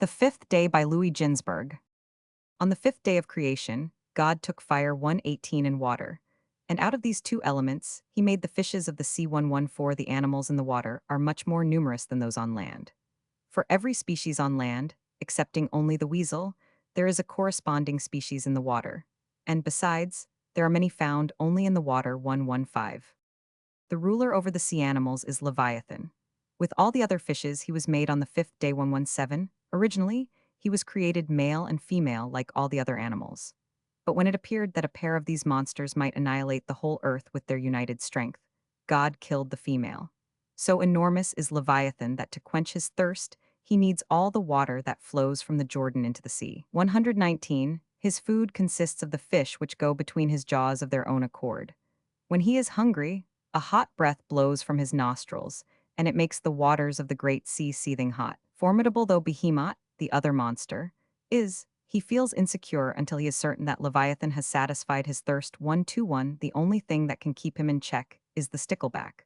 The Fifth Day by Louis Ginzberg. On the fifth day of creation, God took fire 118 and water. And out of these two elements, he made the fishes of the sea 114. The animals in the water are much more numerous than those on land. For every species on land, excepting only the weasel, there is a corresponding species in the water. And besides, there are many found only in the water 115. The ruler over the sea animals is Leviathan. With all the other fishes, he was made on the fifth day 117. Originally, he was created male and female like all the other animals. But when it appeared that a pair of these monsters might annihilate the whole earth with their united strength, God killed the female. So enormous is Leviathan that to quench his thirst, he needs all the water that flows from the Jordan into the sea. 119. His food consists of the fish which go between his jaws of their own accord. When he is hungry, a hot breath blows from his nostrils, and it makes the waters of the great sea seething hot. Formidable though Behemoth, the other monster, is, he feels insecure until he is certain that Leviathan has satisfied his thirst. 121. The only thing that can keep him in check is the stickleback,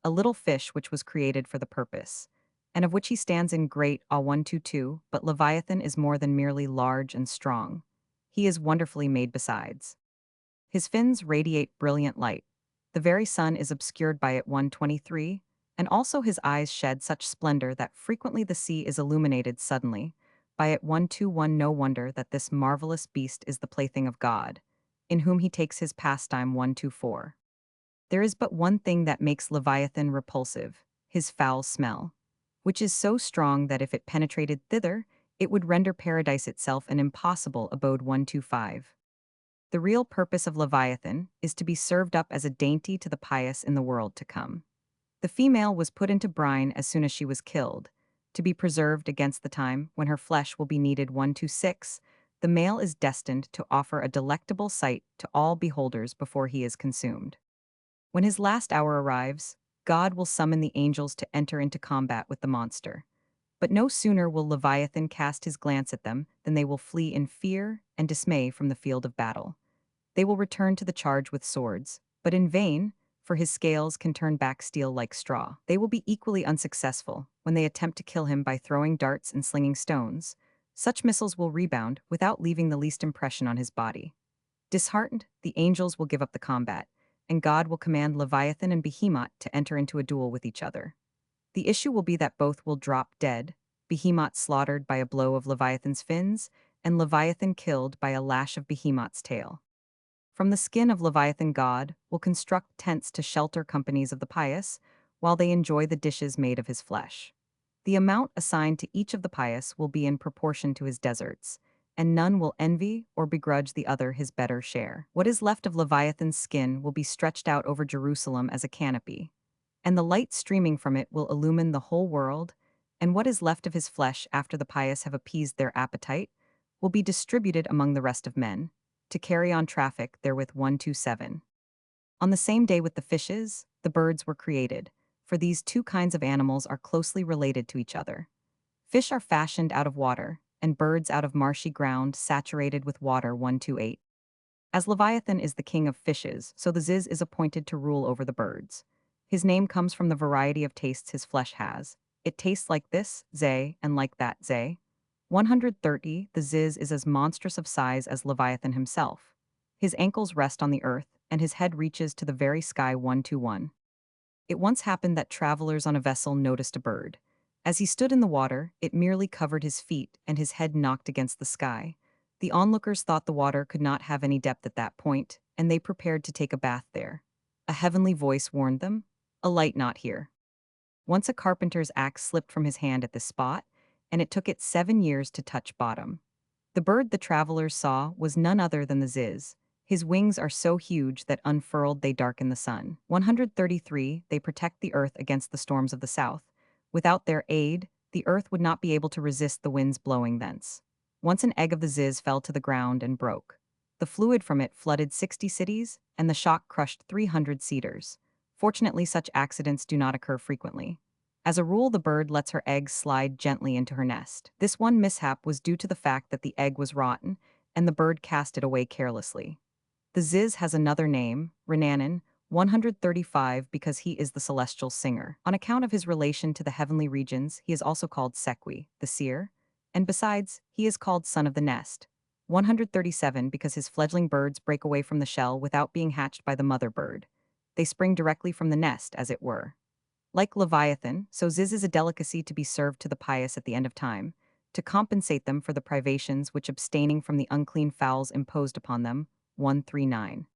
a little fish which was created for the purpose, and of which he stands in great awe. 122. But Leviathan is more than merely large and strong. He is wonderfully made besides. His fins radiate brilliant light. The very sun is obscured by it. 123, and also his eyes shed such splendor that frequently the sea is illuminated suddenly by it. 121. No wonder that this marvelous beast is the plaything of God, in whom he takes his pastime. 124. There is but one thing that makes Leviathan repulsive, his foul smell, which is so strong that if it penetrated thither, it would render paradise itself an impossible abode. 125. The real purpose of Leviathan is to be served up as a dainty to the pious in the world to come. The female was put into brine as soon as she was killed, to be preserved against the time when her flesh will be needed. 126. The male is destined to offer a delectable sight to all beholders before he is consumed. When his last hour arrives, God will summon the angels to enter into combat with the monster. But no sooner will Leviathan cast his glance at them than they will flee in fear and dismay from the field of battle. They will return to the charge with swords, but in vain, for his scales can turn back steel like straw. They will be equally unsuccessful when they attempt to kill him by throwing darts and slinging stones. Such missiles will rebound without leaving the least impression on his body. Disheartened, the angels will give up the combat, and God will command Leviathan and Behemoth to enter into a duel with each other. The issue will be that both will drop dead, Behemoth slaughtered by a blow of Leviathan's fins, and Leviathan killed by a lash of Behemoth's tail. From the skin of Leviathan, God will construct tents to shelter companies of the pious, while they enjoy the dishes made of his flesh. The amount assigned to each of the pious will be in proportion to his deserts, and none will envy or begrudge the other his better share. What is left of Leviathan's skin will be stretched out over Jerusalem as a canopy, and the light streaming from it will illumine the whole world, and what is left of his flesh after the pious have appeased their appetite will be distributed among the rest of men, to carry on traffic therewith. 127. On the same day with the fishes, the birds were created, for these two kinds of animals are closely related to each other. Fish are fashioned out of water, and birds out of marshy ground saturated with water. 128. As Leviathan is the king of fishes, so the Ziz is appointed to rule over the birds. His name comes from the variety of tastes his flesh has. It tastes like this, zay, and like that, zay. 130. The Ziz is as monstrous of size as Leviathan himself. His ankles rest on the earth, and his head reaches to the very sky. 121. It once happened that travelers on a vessel noticed a bird. As he stood in the water, it merely covered his feet, and his head knocked against the sky. The onlookers thought the water could not have any depth at that point, and they prepared to take a bath there. A heavenly voice warned them, "Alight not here." Once a carpenter's axe slipped from his hand at this spot, and it took it 7 years to touch bottom. The bird the travelers saw was none other than the Ziz. His wings are so huge that unfurled they darken the sun. 133. They protect the earth against the storms of the south. Without their aid, the earth would not be able to resist the winds blowing thence. Once an egg of the Ziz fell to the ground and broke. The fluid from it flooded 60 cities, and the shock crushed 300 cedars. Fortunately, such accidents do not occur frequently. As a rule, the bird lets her eggs slide gently into her nest. This one mishap was due to the fact that the egg was rotten, and the bird cast it away carelessly. The Ziz has another name, Renanin, 135, because he is the celestial singer. On account of his relation to the heavenly regions, he is also called Sequi, the seer, And besides, he is called son of the nest. 137 because his fledgling birds break away from the shell without being hatched by the mother bird. They spring directly from the nest, as it were. Like Leviathan, so Ziz is a delicacy to be served to the pious at the end of time, to compensate them for the privations which abstaining from the unclean fowls imposed upon them. 139.